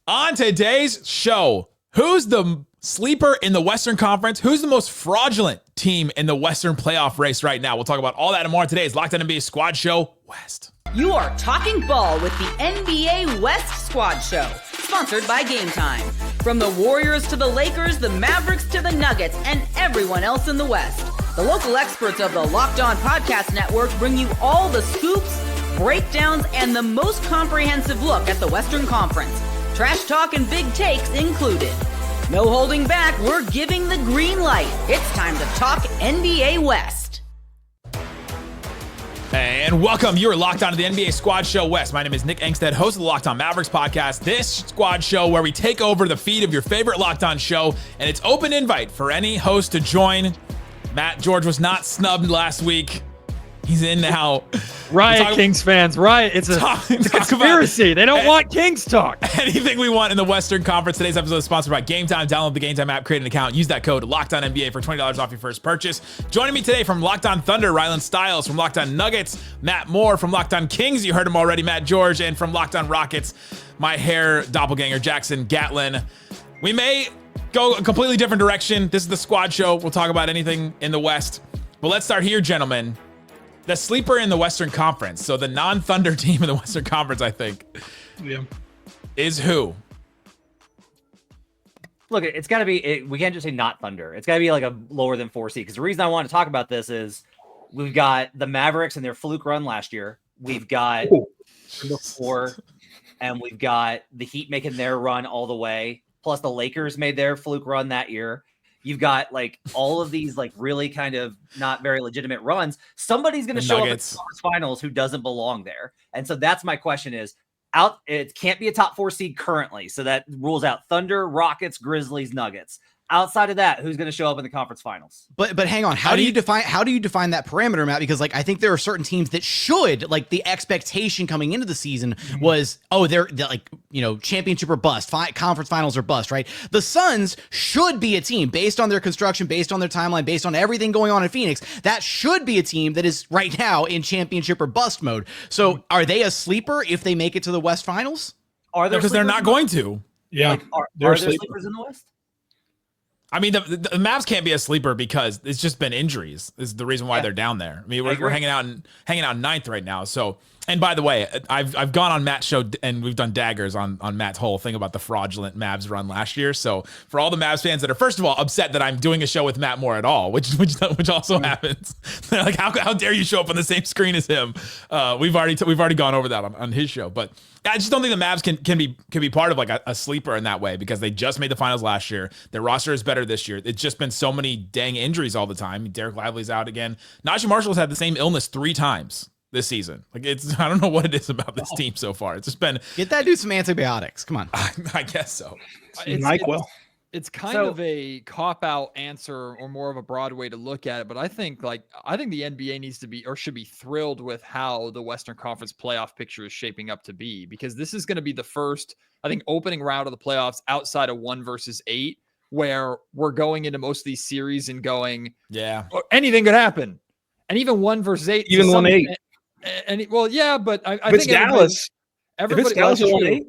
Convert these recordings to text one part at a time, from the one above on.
On today's show, who's the sleeper in the Western Conference? Who's the most fraudulent team in the Western playoff race right now? We'll talk about all that and more on today's Locked On NBA Squad Show West. You are talking ball with the NBA West Squad Show, sponsored by Game Time. From the Warriors to the Lakers, the Mavericks to the Nuggets, and everyone else in the West, the local experts of the Locked On Podcast Network bring you all the scoops, breakdowns, and the most comprehensive look at the Western Conference. Trash talk and big takes included. No holding back, we're giving the green light. It's time to talk NBA West. And welcome, you're locked on to the NBA Squad Show West. My name is Nick Angstadt, host of the Locked On Mavericks podcast. This squad show where we take over the feed of your favorite Locked On show, and it's open invite for any host to join. Matt George was not snubbed last week. He's in now. Riot, Kings fans. Riot. It's a conspiracy. They don't want Kings talk. Anything we want in the Western Conference. Today's episode is sponsored by Game Time. Download the Game Time app, create an account, use that code LOCKEDONNBA for $20 off your first purchase. Joining me today from Locked On Thunder, Rylan Styles. From Locked On Nuggets, Matt Moore. From Locked On Kings, you heard him already, Matt George. And from Locked On Rockets, my hair doppelganger, Jackson Gatlin. We may go a completely different direction. This is the squad show. We'll talk about anything in the West. But let's start here, gentlemen. The sleeper in the Western Conference, so the non-Thunder team in the Western Conference, I think, is who? Look, it's got to be, we can't just say not Thunder. It's got to be like a lower than 4 seed. Because the reason I want to talk about this is we've got the Mavericks and their fluke run last year. We've got the 4, and we've got the Heat making their run all the way. Plus the Lakers made their fluke run that year. You've got like all of these like really kind of not very legitimate runs. Somebody's going to show up in the conference finals who doesn't belong there. And so that's my question is it can't be a top 4 seed currently. So that rules out Thunder, Rockets, Grizzlies, Nuggets. Outside of that, who's going to show up in the conference finals? But hang on, how do you define that parameter, Matt? Because like I think there are certain teams that should, like, the expectation coming into the season was, they're like, championship or bust, conference finals or bust, right? The Suns should be a team based on their construction, based on their timeline, based on everything going on in Phoenix. That should be a team that is right now in championship or bust mode. So are they a sleeper if they make it to the West Finals? Are there? Because they're not going to. Yeah, like, are there sleepers in the West? I mean, the Mavs can't be a sleeper because it's just been injuries. Is the reason why they're down there. I mean, we're hanging out in ninth right now. So, and by the way, I've gone on Matt's show and we've done daggers on Matt's whole thing about the fraudulent Mavs run last year. So for all the Mavs fans that are first of all upset that I'm doing a show with Matt Moore at all, which also happens, they're like, how dare you show up on the same screen as him? We've already gone over that on his show, but I just don't think the Mavs can be part of like a sleeper in that way because they just made the finals last year. Their roster is better this year. It's just been so many dang injuries all the time. Derek Lively's out again. Najee Marshall's had the same illness 3 times this season. Like I don't know what it is about this team so far. It's just been get that dude some antibiotics. Come on. I guess so. It's kind of a cop-out answer or more of a broad way to look at it, but I think the NBA needs to be or should be thrilled with how the Western Conference playoff picture is shaping up to be, because this is going to be the first, I think, opening round of the playoffs outside of 1 versus 8, where we're going into most of these series and going, anything could happen. And even 1 versus 8, even 1-8. But I think Dallas. Everybody else is 1-8.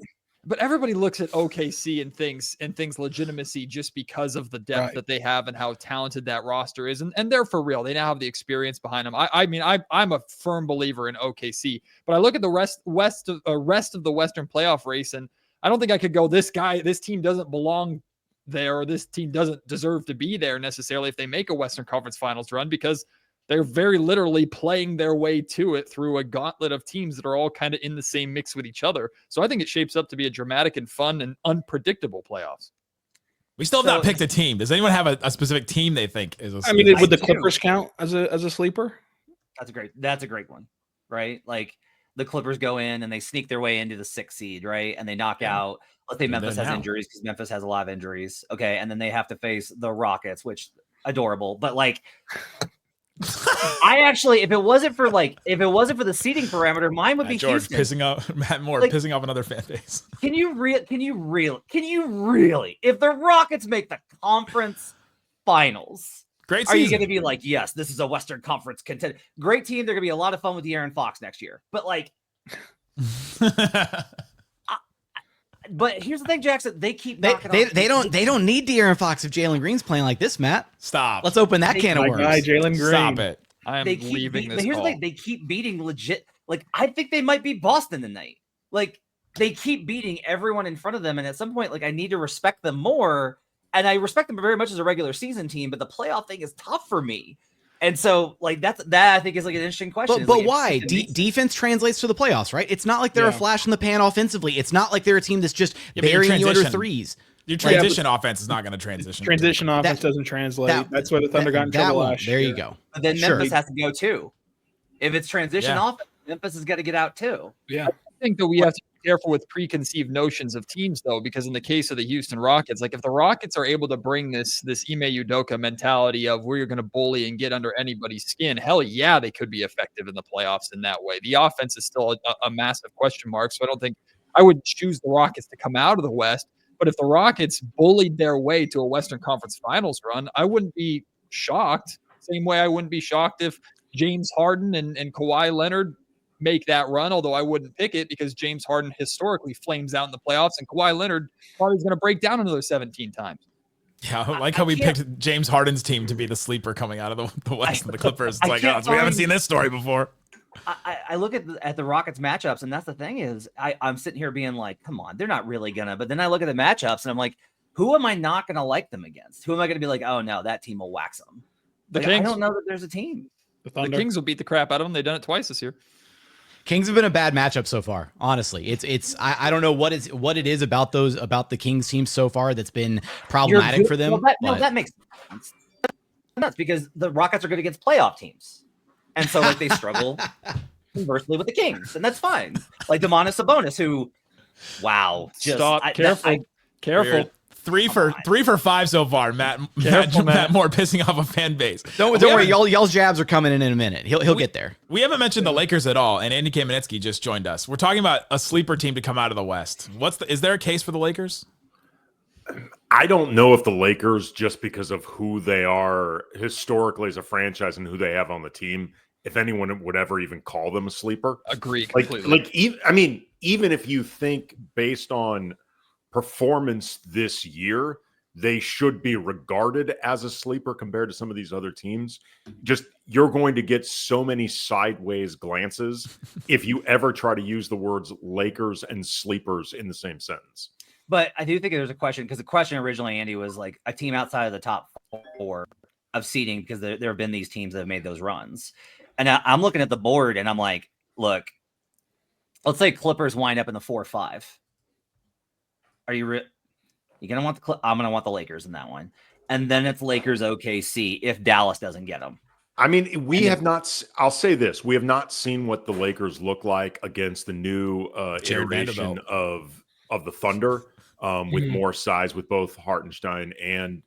But everybody looks at OKC and thinks legitimacy just because of the depth that they have and how talented that roster is. And they're for real. They now have the experience behind them. I'm a firm believer in OKC, but I look at the rest of the Western playoff race, and I don't think I could go, this team doesn't belong there, or this team doesn't deserve to be there necessarily if they make a Western Conference Finals run, because they're very literally playing their way to it through a gauntlet of teams that are all kind of in the same mix with each other. So I think it shapes up to be a dramatic and fun and unpredictable playoffs. We still have not picked a team. Does anyone have a specific team they think is a sleeper? I mean, would the Clippers count as a sleeper? That's a great one, right? Like the Clippers go in and they sneak their way into the 6th seed, right? And they knock out, let's say Memphis has injuries, because Memphis has a lot of injuries. Okay. And then they have to face the Rockets, which adorable, but like, I actually, if it wasn't for the seating parameter, mine would be George Houston. Pissing off Matt Moore, pissing off another fan base. Can you really, if the Rockets make the conference finals, great season. Are you going to be like, yes, this is a Western Conference contender? Great team. They're going to be a lot of fun with the Aaron Fox next year. But like, But here's the thing, Jackson. They keep They knocking they don't need De'Aaron Fox if Jalen Green's playing like this, Matt. Stop. Let's open that can of My worms. guy, Jalen Green. Stop it. I am leaving this here's call. the thing, they keep beating legit. Like, I think they might beat Boston tonight. Like, they keep beating everyone in front of them, and at some point, like, I need to respect them more. And I respect them very much as a regular season team, but the playoff thing is tough for me. And so, like, that I think is like an interesting question. But like, why? Defense translates to the playoffs, right? It's not like they're a flash in the pan offensively. It's not like they're a team that's just burying you under threes. Your transition offense is not going to transition. Transition offense doesn't translate. That's why the Thunder got in trouble last year. There you go. But then Memphis has to go too. If it's transition offense, Memphis has got to get out too. Yeah. I think that we have to be careful with preconceived notions of teams, though, because in the case of the Houston Rockets, like if the Rockets are able to bring this Ime Udoka mentality of where you're going to bully and get under anybody's skin, hell yeah, they could be effective in the playoffs in that way. The offense is still a massive question mark, so I don't think I would choose the Rockets to come out of the West. But if the Rockets bullied their way to a Western Conference Finals run, I wouldn't be shocked. Same way I wouldn't be shocked if James Harden and Kawhi Leonard make that run, although I wouldn't pick it because James Harden historically flames out in the playoffs, and Kawhi Leonard probably is going to break down another 17 times. Yeah, I like how we picked James Harden's team to be the sleeper coming out of the West and the Clippers. It's like, we haven't seen this story before. I look at the Rockets matchups, and that's the thing is I'm sitting here being like, come on, they're not really gonna. But then I look at the matchups, and I'm like, who am I not gonna like them against? Who am I gonna be like, oh no, that team will wax them? The Like, Kings. I don't know that there's a team. The Kings will beat the crap out of them. They've done it twice this year. Kings have been a bad matchup so far. Honestly, I don't know what it is about the Kings team so far that's been problematic for them. Well, that makes sense. That's because the Rockets are good against playoff teams, and so like they struggle conversely with the Kings, and that's fine. Like Domantas Sabonis, who, wow, just Stop. Careful. Weird. Three for 5 so far. Matt Moore pissing off a fan base. Don't worry, y'all's jabs are coming in a minute. He'll get there. We haven't mentioned the Lakers at all, and Andy Kamenetzky just joined us. We're talking about a sleeper team to come out of the West. Is there a case for the Lakers? I don't know if the Lakers, just because of who they are historically as a franchise and who they have on the team, if anyone would ever even call them a sleeper. Agree completely. Even if you think based on performance this year, they should be regarded as a sleeper compared to some of these other teams. Just you're going to get so many sideways glances if you ever try to use the words Lakers and sleepers in the same sentence. But I do think there's a question, because the question originally, Andy, was like a team outside of the top 4 of seeding, because there have been these teams that have made those runs. And I'm looking at the board and I'm like, look, let's say Clippers wind up in the 4-5. Are you you're going to want I'm going to want the Lakers in that one. And then it's Lakers OKC if Dallas doesn't get them. I mean, I'll say this. We have not seen what the Lakers look like against the new iteration of the Thunder with more size with both Hartenstein and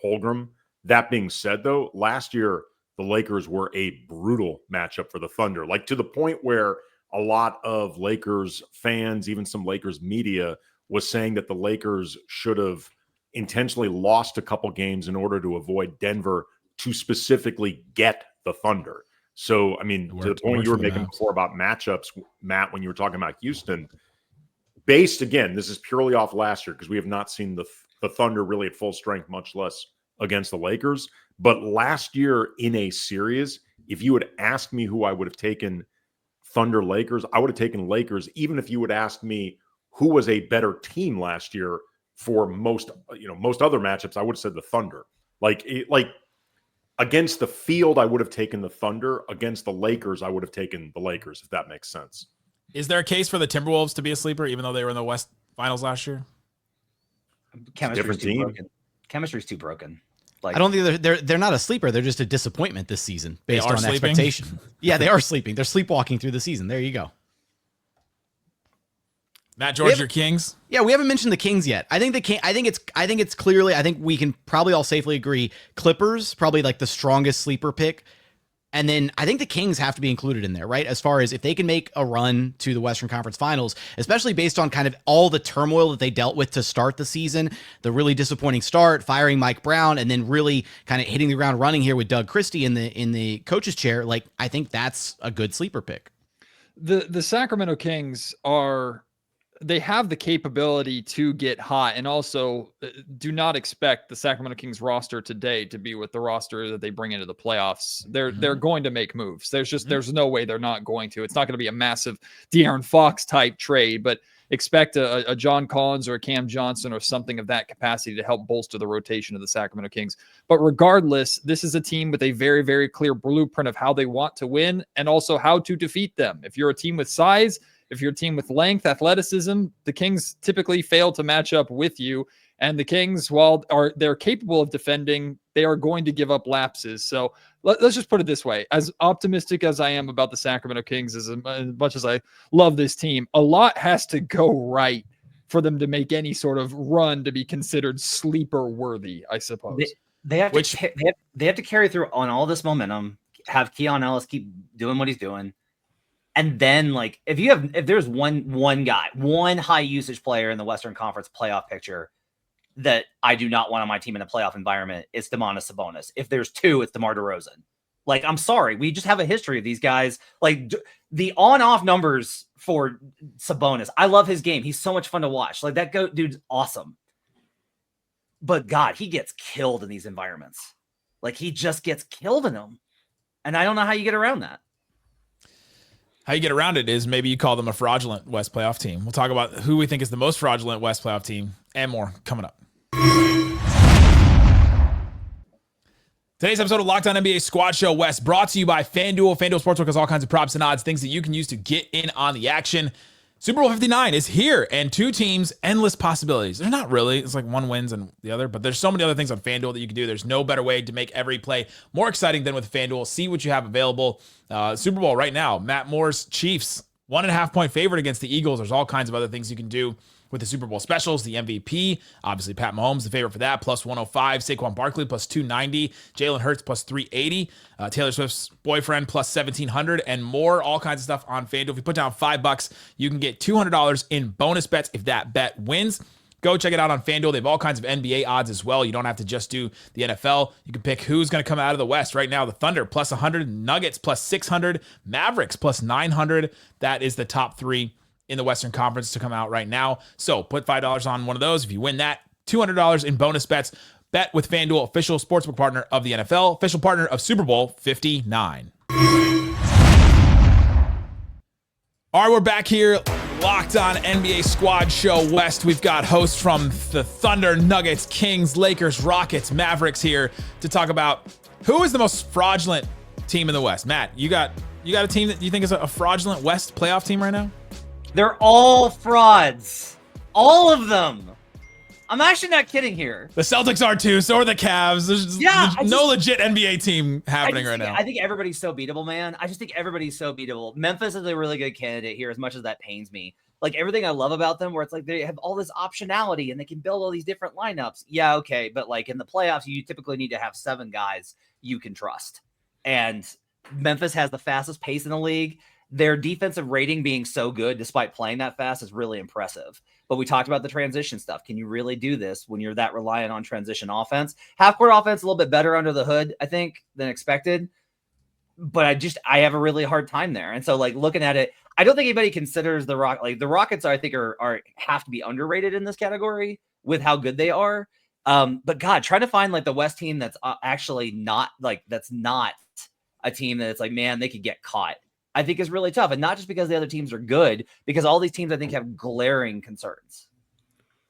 Holmgren. That being said, though, last year, the Lakers were a brutal matchup for the Thunder, like to the point where a lot of Lakers fans, even some Lakers media, was saying that the Lakers should have intentionally lost a couple games in order to avoid Denver to specifically get the Thunder. So, I mean, to the point you were making before about matchups, Matt, when you were talking about Houston, based, again, this is purely off last year because we have not seen the Thunder really at full strength, much less against the Lakers. But last year in a series, if you had asked me who I would have taken Thunder Lakers, I would have taken Lakers, even if you would ask me who was a better team last year for most other matchups, I would have said the Thunder. Like against the field, I would have taken the Thunder. Against the Lakers, I would have taken the Lakers, if that makes sense. Is there a case for the Timberwolves to be a sleeper, even though they were in the West Finals last year? Chemistry's too broken. Chemistry's too broken. Like, I don't think they're not a sleeper. They're just a disappointment this season based on expectation. Yeah, they are sleeping. They're sleepwalking through the season. There you go. Matt George, your Kings? Yeah, we haven't mentioned the Kings yet. I think it's clearly, I think we can probably all safely agree, Clippers probably like the strongest sleeper pick. And then I think the Kings have to be included in there, right? As far as if they can make a run to the Western Conference Finals, especially based on kind of all the turmoil that they dealt with to start the season, the really disappointing start, firing Mike Brown, and then really kind of hitting the ground running here with Doug Christie in the coach's chair. Like, I think that's a good sleeper pick. The Sacramento Kings are they have the capability to get hot, and also do not expect the Sacramento Kings roster today to be with the roster that they bring into the playoffs. They're going to make moves. There's no way they're not going to. It's not going to be a massive De'Aaron Fox type trade, but expect a John Collins or a Cam Johnson or something of that capacity to help bolster the rotation of the Sacramento Kings. But regardless, this is a team with a very, very clear blueprint of how they want to win and also how to defeat them. If you're a team with size, if you're a team with length, athleticism, the Kings typically fail to match up with you. And the Kings, while they're capable of defending, they are going to give up lapses. So let's just put it this way. As optimistic as I am about the Sacramento Kings, as much as I love this team, a lot has to go right for them to make any sort of run to be considered sleeper worthy, I suppose. They have to carry through on all this momentum, have Keon Ellis keep doing what he's doing. And then, like, if there's one guy, one high usage player in the Western Conference playoff picture that I do not want on my team in a playoff environment, it's Domantas Sabonis. If there's two, it's DeMar DeRozan. Like, I'm sorry, we just have a history of these guys. Like, the on-off numbers for Sabonis, I love his game. He's so much fun to watch. Like, that dude's awesome. But God, he gets killed in these environments. Like, he just gets killed in them, and I don't know how you get around that. How you get around it is maybe you call them a fraudulent West playoff team. We'll talk about who we think is the most fraudulent West playoff team and more coming up. Today's episode of Locked On NBA Squad Show West brought to you by FanDuel. FanDuel Sportsbook has all kinds of props and odds, things that you can use to get in on the action. Super Bowl 59 is here, and two teams, endless possibilities. They're not really. It's like one wins and the other, but there's so many other things on FanDuel that you can do. There's no better way to make every play more exciting than with FanDuel. See what you have available. Super Bowl right now, Matt Moore's Chiefs, 1.5 point favorite against the Eagles. There's all kinds of other things you can do with the Super Bowl specials. The MVP, obviously Pat Mahomes, the favorite for that, plus 105. Saquon Barkley, plus 290. Jalen Hurts, plus 380. Taylor Swift's boyfriend, plus 1,700, and more. All kinds of stuff on FanDuel. If you put down $5, you can get $200 in bonus bets if that bet wins. Go check it out on FanDuel. They have all kinds of NBA odds as well. You don't have to just do the NFL. You can pick who's going to come out of the West. Right now, the Thunder, plus 100. Nuggets, plus 600. Mavericks, plus 900. That is the top three in the Western Conference to come out right now. So put $5 on one of those. If you win that, $200 in bonus bets. Bet with FanDuel, official sportsbook partner of the NFL, official partner of Super Bowl 59. All right, we're back here. Locked On NBA Squad Show West. We've got hosts from the Thunder, Nuggets, Kings, Lakers, Rockets, Mavericks here to talk about who is the most fraudulent team in the West. Matt, you got a team that you think is a fraudulent West playoff team right now? They're all frauds. All of them. I'm actually not kidding here. The Celtics are too. So are the Cavs. There's no legit NBA team happening right now. I think everybody's so beatable, man. I just think everybody's so beatable. Memphis is a really good candidate here, as much as that pains me. Like, everything I love about them, where it's like they have all this optionality and they can build all these different lineups. Yeah, okay. But like in the playoffs, you typically need to have 7 guys you can trust. And Memphis has the fastest pace in the league. Their defensive rating being so good despite playing that fast is really impressive. But we talked about the transition stuff. Can you really do this when you're that reliant on transition offense? Half-court offense a little bit better under the hood, I think, than expected. But I have a really hard time there. And so, like, looking at it, I don't think anybody considers the Rockets, I think, are have to be underrated in this category with how good they are. But God, trying to find like the West team that's actually not that's not a team that it's like, man, they could get caught, I think is really tough. And not just because the other teams are good, because all these teams, I think, have glaring concerns.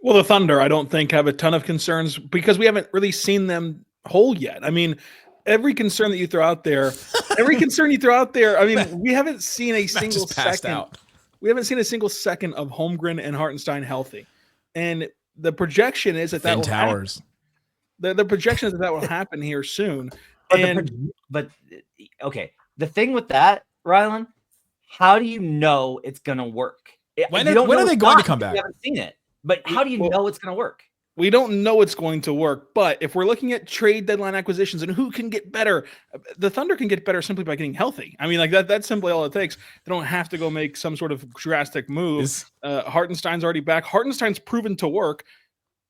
Well, the Thunder, I don't think, have a ton of concerns because we haven't really seen them whole yet. I mean, every concern that you throw out there, I mean, we haven't seen a single second. We haven't seen a single second of Holmgren and Hartenstein healthy. And the projection is that will happen. The projection is that will happen here soon. But okay, the thing with that, Rylan, how do you know it's going to work? When are they going to come back? You haven't seen it, but how do you know it's going to work? We don't know it's going to work, but if we're looking at trade deadline acquisitions and who can get better, the Thunder can get better simply by getting healthy. I mean, like that's simply all it takes. They don't have to go make some sort of drastic move. Hartenstein's already back. Hartenstein's proven to work.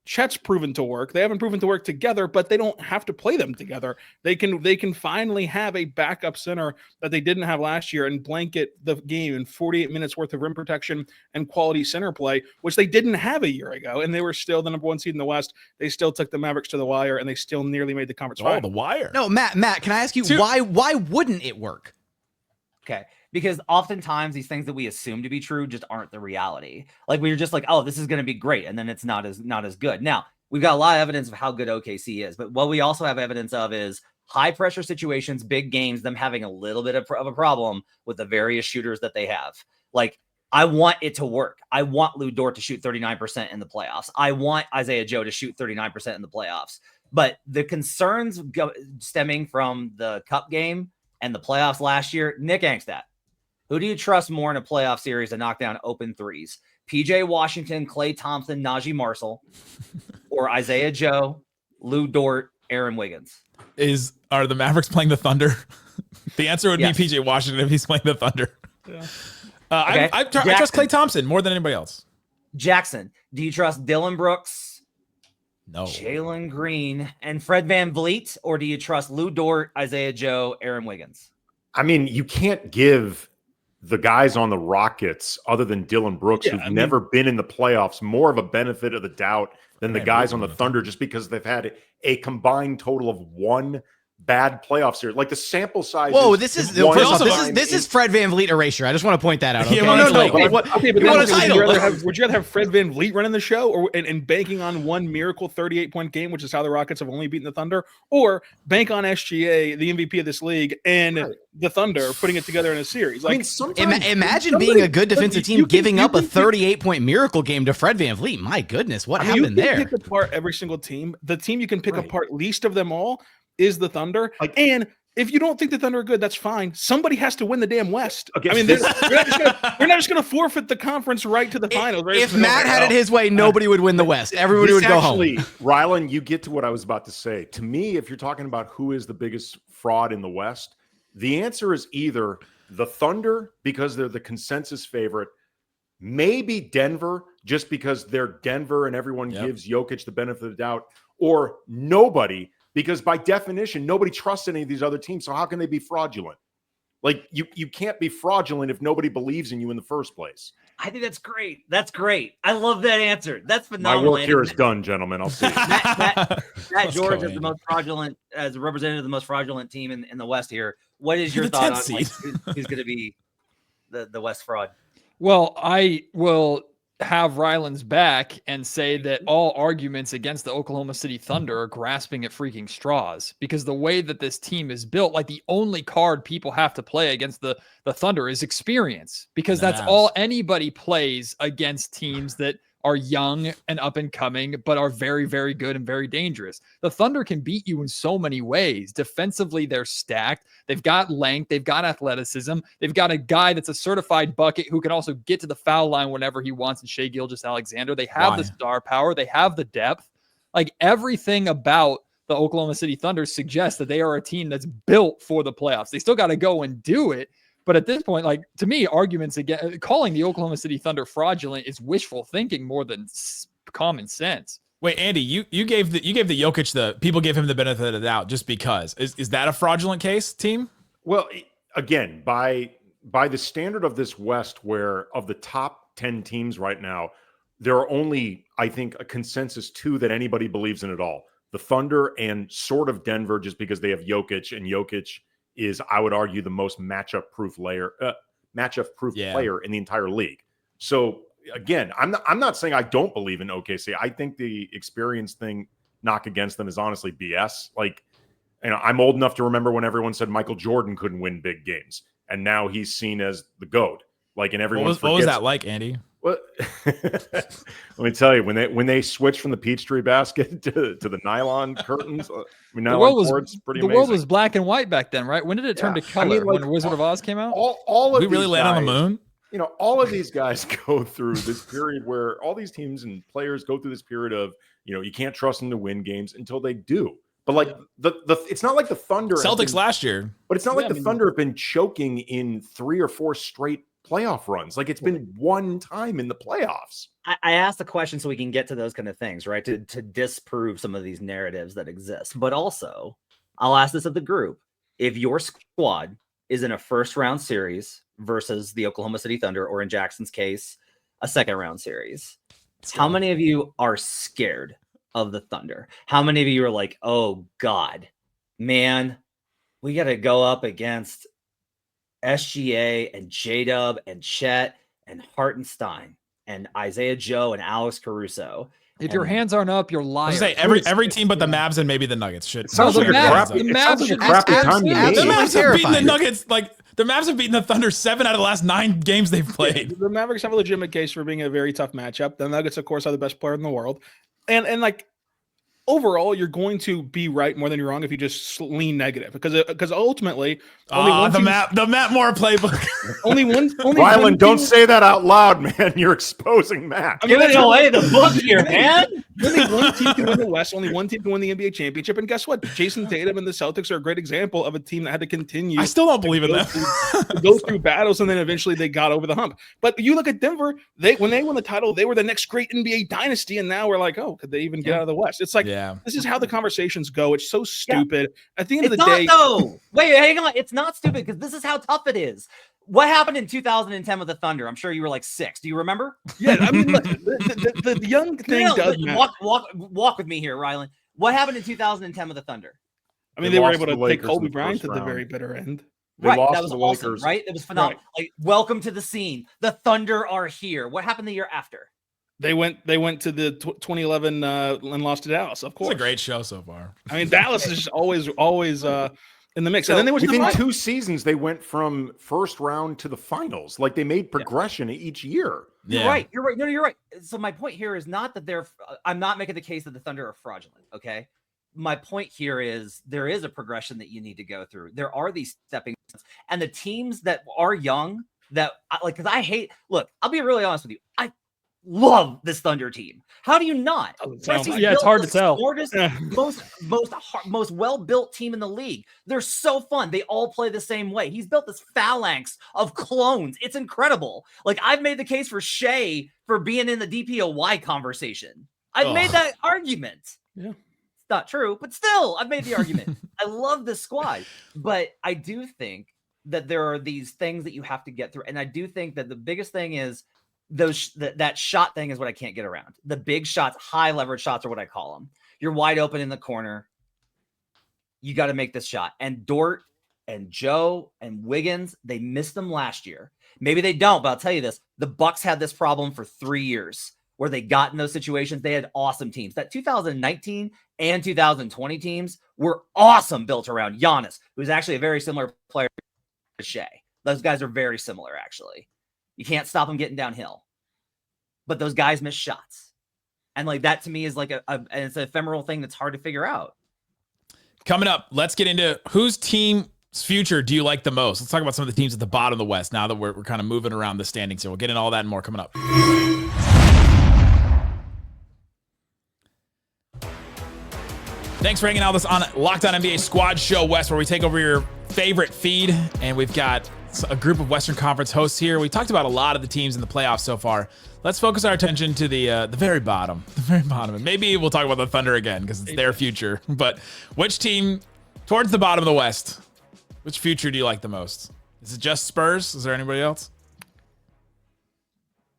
Chet's proven to work. They haven't proven to work together, but they don't have to play them together. They can finally have a backup center that they didn't have last year and blanket the game in 48 minutes worth of rim protection and quality center play, which they didn't have a year ago. And they were still the number 1 seed in the West. They still took the Mavericks to the wire, and they still nearly made the conference final. The wire. No, Matt, can I ask you why wouldn't it work? Okay. Because oftentimes these things that we assume to be true just aren't the reality. Like we were just like, oh, this is going to be great. And then it's not as good. Now, we've got a lot of evidence of how good OKC is. But what we also have evidence of is high pressure situations, big games, them having a little bit of a problem with the various shooters that they have. Like, I want it to work. I want Lou Dort to shoot 39% in the playoffs. I want Isaiah Joe to shoot 39% in the playoffs. But the concerns stemming from the cup game and the playoffs last year, Nick Angstadt. Who do you trust more in a playoff series to knock down open threes? PJ Washington, Klay Thompson, Najee Marshall, or Isaiah Joe, Lou Dort, Aaron Wiggins? Are the Mavericks playing the Thunder? The answer would Yes. be PJ Washington if he's playing the Thunder. Yeah. Okay. I trust Klay Thompson more than anybody else. Jackson, do you trust Dylan Brooks, No. Jalen Green, and Fred VanVleet, or do you trust Lou Dort, Isaiah Joe, Aaron Wiggins? I mean, you can't give the guys on the Rockets, other than Dylan Brooks, who've never been in the playoffs, more of a benefit of the doubt than the guys on the Thunder, just because they've had a combined total of one bad playoff series. Like the sample size. Whoa, this is Fred VanVleet erasure. I just want to point that out. Okay? Yeah, well, no, Would you rather have Fred VanVleet running the show, or and banking on one miracle 38-point game, which is how the Rockets have only beaten the Thunder, or bank on SGA, the MVP of this league, and the Thunder putting it together in a series? Like, imagine being a good defensive team giving up a 38-point miracle game to Fred VanVleet. My goodness, what happened there? You can pick apart every single team. The team you can pick apart least of them all is the Thunder. And if you don't think the Thunder are good, that's fine. Somebody has to win the damn West. I mean, we're not just going to forfeit the conference right to the finals. Right? If Matt had it his way, nobody would win the West. Everybody would go home. Rylan, you get to what I was about to say. To me, if you're talking about who is the biggest fraud in the West, the answer is either the Thunder, because they're the consensus favorite, maybe Denver, just because they're Denver and everyone gives Jokic the benefit of the doubt, or nobody, because by definition, nobody trusts any of these other teams. So how can they be fraudulent? Like you can't be fraudulent if nobody believes in you in the first place. I think that's great. That's great. I love that answer. That's phenomenal. My work here is done, gentlemen. I'll see you. Matt George is the most fraudulent, as a representative of the most fraudulent team in the West here. What is your thought on who's going to be the West fraud? Well, I will have Rylan's back and say that all arguments against the Oklahoma City Thunder are grasping at freaking straws, because the way that this team is built, like the only card people have to play against the Thunder is experience, because that's all anybody plays against teams that are young and up and coming, but are very, very good and very dangerous. The Thunder can beat you in so many ways. Defensively, they're stacked. They've got length. They've got athleticism. They've got a guy that's a certified bucket who can also get to the foul line whenever he wants, and Shai Gilgeous-Alexander. They have the star power. They have the depth. Like, everything about the Oklahoma City Thunder suggests that they are a team that's built for the playoffs. They still got to go and do it. But at this point, like, to me, arguments against calling the Oklahoma City Thunder fraudulent is wishful thinking more than common sense. Wait, Andy, you gave the Jokic people gave him the benefit of the doubt just because. Is that a fraudulent case, team? Well, again, by the standard of this West, where of the top 10 teams right now, there are only, I think, a consensus 2 that anybody believes in at all. The Thunder and sort of Denver, just because they have Jokic, and Jokic is, I would argue, the most matchup-proof player in the entire league. So again, I'm not saying I don't believe in OKC. I think the experience thing knock against them is honestly BS. Like, you know, I'm old enough to remember when everyone said Michael Jordan couldn't win big games, and now he's seen as the GOAT. Like, and everyone what was that like, Andy? Well, let me tell you, when they switched from the Peachtree basket to the nylon curtains, nylon cords, pretty amazing. The world was black and white back then, right? When did it turn to color? When Wizard of Oz came out? All of we really land on the moon. You know, all of these guys go through this period where all these teams and players go through this period of, you know, you can't trust them to win games until they do. But like it's not like the Thunder Celtics last year, but it's not like the Thunder have been choking in 3 or 4 straight playoff runs. Like, it's been one time in the playoffs. I asked the question so we can get to those kind of things, right? To disprove some of these narratives that exist. But also, I'll ask this of the group. If your squad is in a first round series versus the Oklahoma City Thunder, or in Jackson's case, a second round series, how many of you are scared of the Thunder? How many of you are like, oh God, man, we got to go up against SGA and J-Dub and Chet and Hartenstein and Isaiah Joe and Alex Caruso? If your hands aren't up, you're lying. Say every team but the Mavs and maybe the Nuggets should. Sounds like a crappy time to me. The Mavs have beaten the Nuggets. Like, the Mavs have beaten the Thunder 7 out of the last 9 games they've played. The Mavericks have a legitimate case for being a very tough matchup. The Nuggets, of course, are the best player in the world, and like, overall, you're going to be right more than you're wrong if you just lean negative, because ultimately, the Matt Moore playbook. only Rylan, don't say that out loud, man. You're exposing Matt. Give it away the book here, man. Only one team can win the West. Only one team can win the NBA championship. And guess what? Jason Tatum and the Celtics are a great example of a team that had to continue. I still don't believe in that. Go through battles, and then eventually they got over the hump. But you look at Denver, when they won the title, they were the next great NBA dynasty, and now we're like, oh, could they even get out of the West? It's like, this is how the conversations go. It's so stupid. At the end of the day, though. Wait, hang on. It's not stupid, because this is how tough it is. What happened in 2010 with the Thunder? I'm sure you were like 6. Do you remember? Yeah, I mean, look, the young thing does matter. Walk with me here, Rylan. What happened in 2010 with the Thunder? I mean, they were able to take Kobe Bryant at the very bitter end. Right, that was awesome, right? It was phenomenal. Right. Like, welcome to the scene. The Thunder are here. What happened the year after? They went to the 2011 and lost to Dallas. Of course, it's a great show so far. I mean, Dallas is just always in the mix. So, and then there was within 2 seasons, they went from first round to the finals. Like, they made progression each year. You're right. You're right. No, you're right. So my point here is not that I'm not making the case that the Thunder are fraudulent. Okay. My point here is there is a progression that you need to go through. There are these stepping stones, and the teams that are young because I'll be really honest with you. I love this Thunder team. How do you not? It's hard to tell. Most well-built team in the league. They're so fun. They all play the same way. He's built this phalanx of clones. It's incredible. Like, I've made the case for Shea for being in the DPOY conversation. I've made that argument. Yeah. It's not true, but still, I've made the argument. I love this squad, but I do think that there are these things that you have to get through. And I do think that the biggest thing is that shot thing is what I can't get around. The big shots, high leverage shots are what I call them. You're wide open in the corner. You got to make this shot. And Dort and Joe and Wiggins, they missed them last year. Maybe they don't, but I'll tell you this. The Bucks had this problem for 3 years where they got in those situations. They had awesome teams. That 2019 and 2020 teams were awesome, built around Giannis, who's actually a very similar player to Shea. Those guys are very similar, actually. You can't stop them getting downhill. But those guys miss shots. And like that to me is like and it's an ephemeral thing that's hard to figure out. Coming up, let's get into whose team's future do you like the most? Let's talk about some of the teams at the bottom of the West now that we're kind of moving around the standings here. We'll get into all that and more coming up. Thanks for hanging out with us on Locked On NBA Squad Show West, where we take over your favorite feed. And we've got a group of Western Conference hosts here. We talked about a lot of the teams in the playoffs so far. Let's focus our attention to the very bottom. The very bottom. And maybe we'll talk about the Thunder again because it's their future. But which team towards the bottom of the West, which future do you like the most? Is it just Spurs? Is there anybody else?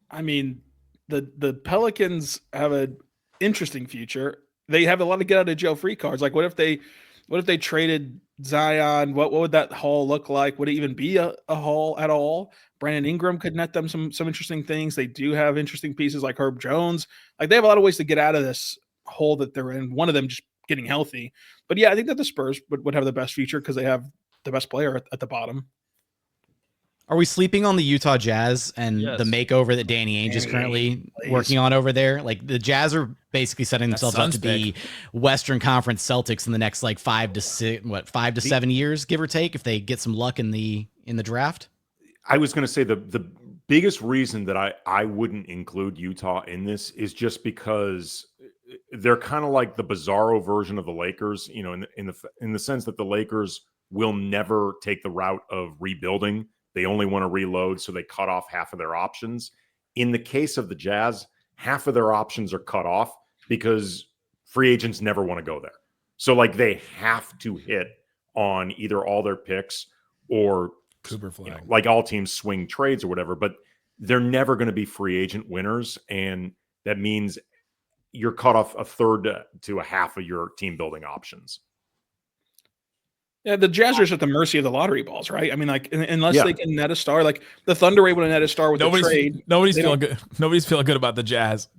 I mean, the Pelicans have an interesting future. They have a lot of get out of jail free cards. Like, what if they traded Zion? What would that haul look like? Would it even be a haul at all? Brandon Ingram could net them some interesting things. They do have interesting pieces like Herb Jones. Like, they have a lot of ways to get out of this hole that they're in. One of them just getting healthy. But yeah, I think that the Spurs would have the best future because they have the best player at the bottom. Are we sleeping on the Utah Jazz and the makeover that Danny Ainge is currently working on over there? Like, the Jazz are basically setting themselves up to be Western Conference Celtics in the next like 5 to 7 years, give or take, if they get some luck in the draft. I was going to say the biggest reason that I wouldn't include Utah in this is just because they're kind of like the bizarro version of the Lakers, you know, in the sense that the Lakers will never take the route of rebuilding. They only want to reload, so they cut off half of their options. In the case of the Jazz, half of their options are cut off because free agents never want to go there. So like they have to hit on either all their picks or Cooper flag. Like all teams swing trades or whatever, but they're never going to be free agent winners. And that means you're cut off a third to a half of your team building options. Yeah, the Jazz are just at the mercy of the lottery balls, right? I mean, like unless they can net a star, like the Thunder were able to net a star with the trade. Nobody's feeling good. Nobody's feeling good about the Jazz.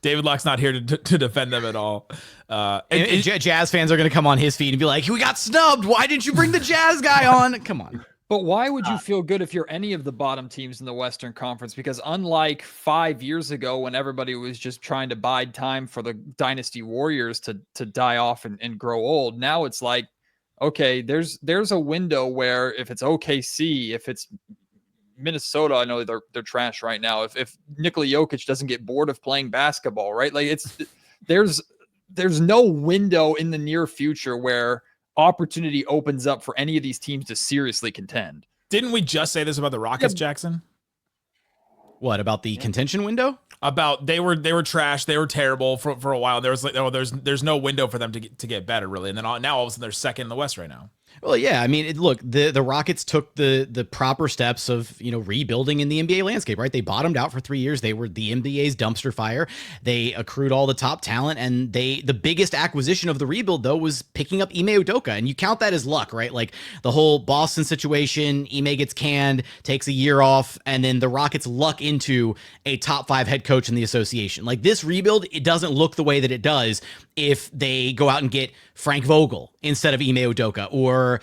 David Locke's not here to defend them at all. Jazz fans are going to come on his feed and be like, "We got snubbed. Why didn't you bring the Jazz guy on? Come on." But why would you feel good if you're any of the bottom teams in the Western Conference? Because unlike 5 years ago when everybody was just trying to bide time for the Dynasty Warriors to die off and grow old, now it's like, okay, there's a window where if it's OKC, if it's Minnesota, I know they're trash right now. If Nikola Jokic doesn't get bored of playing basketball, right? Like there's no window in the near future where opportunity opens up for any of these teams to seriously contend. Didn't we just say this about the Rockets, Jackson? What about the contention window? About they were trash, they were terrible for a while. There was like, oh, there's no window for them to get better really, and then now all of a sudden they're second in the West right now. Well, yeah, I mean, look, the Rockets took the proper steps of rebuilding in the NBA landscape, right? They bottomed out for 3 years. They were the NBA's dumpster fire. They accrued all the top talent, and the biggest acquisition of the rebuild though was picking up Ime Udoka, and you count that as luck, right? Like the whole Boston situation, Ime gets canned, takes a year off, and then the Rockets luck into a top 5 head coach in the association. Like this rebuild, it doesn't look the way that it does if they go out and get Frank Vogel instead of Ime Udoka, or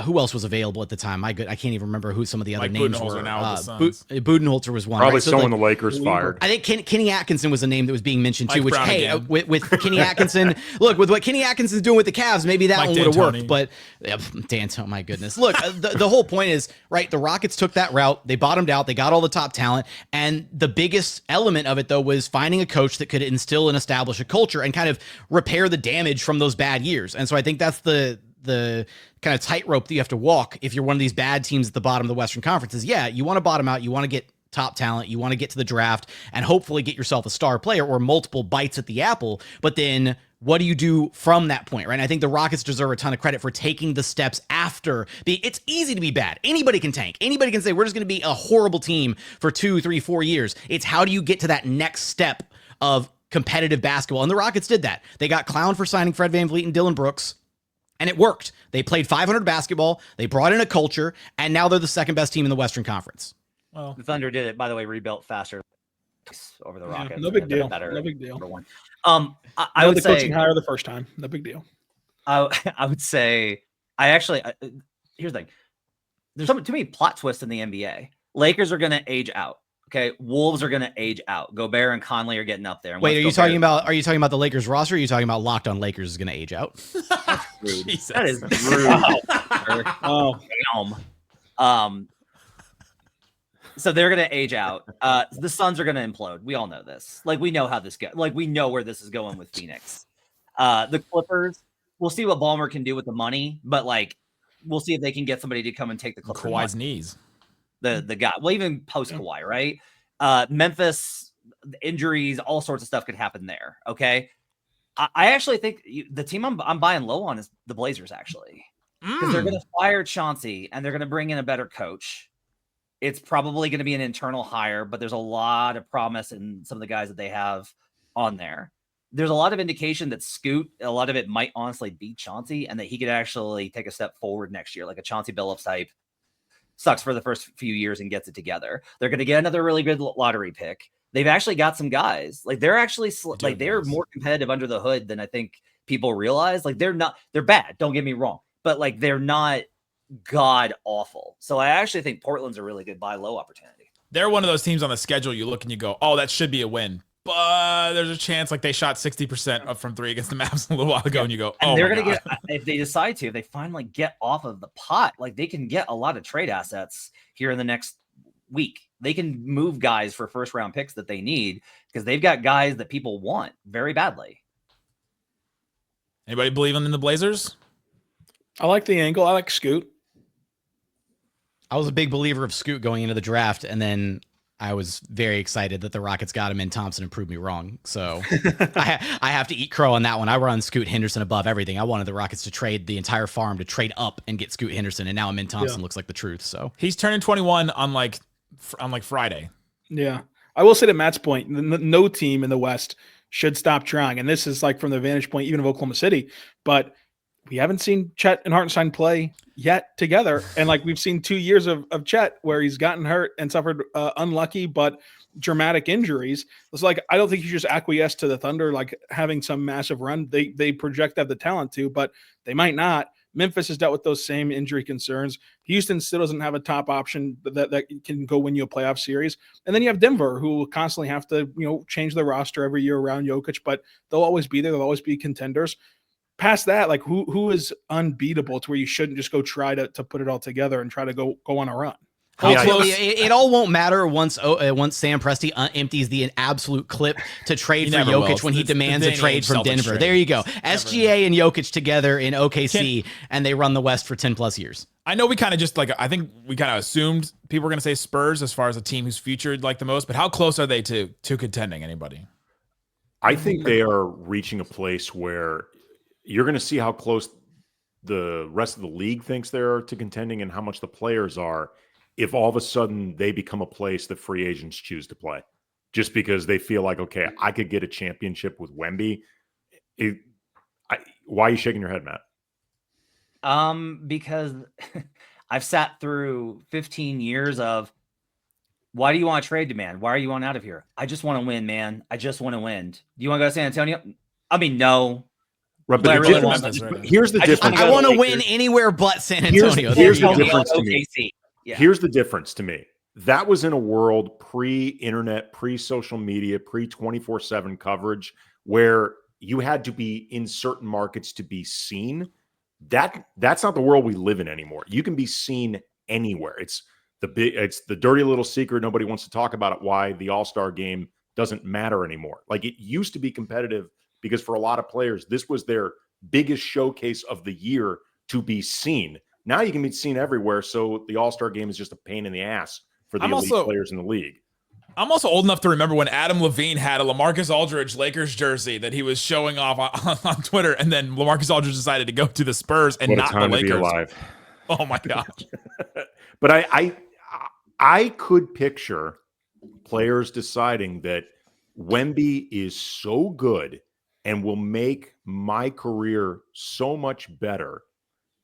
who else was available at the time? I can't even remember who some of the other names were. Budenholzer was one. Probably right? So someone the Lakers fired. I think Kenny Atkinson was a name that was being mentioned too. Which with Kenny Atkinson, look, with what Kenny Atkinson's doing with the Cavs, maybe that one would have worked. But D'Antoni, my goodness, look, the whole point is right. The Rockets took that route. They bottomed out. They got all the top talent, and the biggest element of it though was finding a coach that could instill and establish a culture and kind of repair the damage from those bad years. And so I think that's the kind of tightrope that you have to walk if you're one of these bad teams at the bottom of the Western Conference. Is you want to bottom out, you want to get top talent, you want to get to the draft and hopefully get yourself a star player or multiple bites at the apple. But then what do you do from that point, right? And I think the Rockets deserve a ton of credit for taking the steps after. It's easy to be bad. Anybody can tank. Anybody can say, we're just going to be a horrible team for 2, 3, 4 years. It's how do you get to that next step of competitive basketball? And the Rockets did that. They got clowned for signing Fred VanVleet and Dylan Brooks, and it worked. They played 500 basketball. They brought in a culture, and now they're the second best team in the Western Conference. Well, the Thunder did it, by the way, rebuilt faster over the Rockets. No big deal. No big deal. I would say coaching hire the first time. No big deal. I would say here's the thing. There's too many plot twists in the NBA. Lakers are going to age out. Okay, Wolves are going to age out. Gobert and Conley are getting up there. And wait, are you talking about the Lakers roster? Or are you talking about Locked On Lakers is going to age out? That's rude. That is rude. Oh, so they're going to age out. The Suns are going to implode. We all know this. Like we know how this goes. Like we know where this is going with Phoenix. The Clippers. We'll see what Ballmer can do with the money, but like we'll see if they can get somebody to come and take the Clippers. Kawhi's knees. The guy, well, even post Kawhi, right? Memphis, injuries, all sorts of stuff could happen there. Okay, I actually think the team I'm buying low on is the Blazers, actually, because they're going to fire Chauncey and they're going to bring in a better coach. It's probably going to be an internal hire, but there's a lot of promise in some of the guys that they have on there. There's a lot of indication that Scoot, a lot of it might honestly be Chauncey, and that he could actually take a step forward next year, like a Chauncey Billups type. Sucks for the first few years and gets it together. They're going to get another really good lottery pick. They've actually got some guys. Like they're actually they're more competitive under the hood than I think people realize. Like they're bad. Don't get me wrong, but like they're not god awful. So I actually think Portland's a really good buy low opportunity. They're one of those teams on the schedule you look and you go, oh, that should be a win. But there's a chance like they shot 60% up from 3 against the Mavs a little while ago, and you go, oh, and they're going to get, if they decide to, if they finally get off of the pot, like they can get a lot of trade assets here in the next week. They can move guys for first round picks that they need because they've got guys that people want very badly. Anybody believe in the Blazers? I like the angle. I like Scoot. I was a big believer of Scoot going into the draft, and then I was very excited that the Rockets got him, and Thompson and proved me wrong. So I have to eat crow on that one. I run Scoot Henderson above everything. I wanted the Rockets to trade the entire farm to trade up and get Scoot Henderson, and now Amin Thompson looks like the truth. So he's turning 21 on like Friday. Yeah. I will say to Matt's point, no team in the West should stop trying. And this is like from the vantage point even of Oklahoma City. But we haven't seen Chet and Hartenstein play yet together. And like we've seen 2 years of Chet where he's gotten hurt and suffered unlucky but dramatic injuries. It's like I don't think you just acquiesce to the Thunder like having some massive run. They project to have the talent to, but they might not. Memphis has dealt with those same injury concerns. Houston still doesn't have a top option that can go win you a playoff series. And then you have Denver, who will constantly have to, change the roster every year around Jokic, but they'll always be there. They'll always be contenders. Past that, like who is unbeatable to where you shouldn't just go try to put it all together and try to go on a run? It all won't matter once Sam Presti empties the absolute clip to trade for Jokic when he demands a trade from Denver. There you go. SGA and Jokic together in OKC, and they run the West for 10 plus years. I know we kind of just I think we kind of assumed people were going to say Spurs as far as a team who's featured like the most, but how close are they to contending? Anybody? I think they are reaching a place where you're going to see how close the rest of the league thinks they are to contending and how much the players are. If all of a sudden they become a place that free agents choose to play just because they feel like, okay, I could get a championship with Wemby. Why are you shaking your head, Matt? Because I've sat through 15 years of why do you want to trade demand? Why are you on out of here? I just want to win, man. I just want to win. Do you want to go to San Antonio? I mean, no. Right, but here's the difference. I want to win anywhere but San Antonio. Here's the difference to me. Yeah. Here's the difference to me. That was in a world pre-internet, pre-social media, pre-24/7 coverage where you had to be in certain markets to be seen. That's not the world we live in anymore. You can be seen anywhere. It's the dirty little secret nobody wants to talk about it, why the All-Star game doesn't matter anymore. Like it used to be competitive because for a lot of players, this was their biggest showcase of the year to be seen. Now you can be seen everywhere, so the All-Star game is just a pain in the ass for the elite players in the league. I'm also old enough to remember when Adam Levine had a LaMarcus Aldridge Lakers jersey that he was showing off on Twitter, and then LaMarcus Aldridge decided to go to the Spurs and not the Lakers. To be alive. Oh my gosh! But I could picture players deciding that Wemby is so good and will make my career so much better.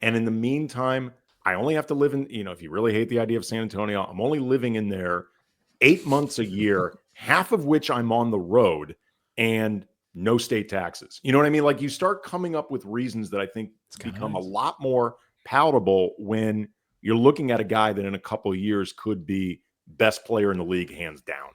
And in the meantime, I only have to live in, if you really hate the idea of San Antonio, I'm only living in there 8 months a year, half of which I'm on the road and no state taxes. You know what I mean? Like you start coming up with reasons that I think become a lot more palatable when you're looking at a guy that in a couple of years could be best player in the league, hands down.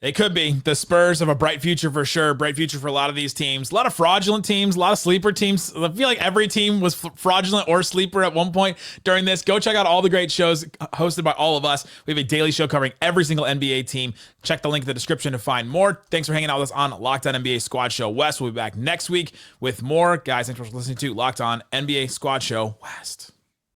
They could be. The Spurs have a bright future for sure. Bright future for a lot of these teams. A lot of fraudulent teams, a lot of sleeper teams. I feel like every team was fraudulent or sleeper at one point during this. Go check out all the great shows hosted by all of us. We have a daily show covering every single NBA team. Check the link in the description to find more. Thanks for hanging out with us on Locked On NBA Squad Show West. We'll be back next week with more. Guys, thanks for listening to Locked On NBA Squad Show West.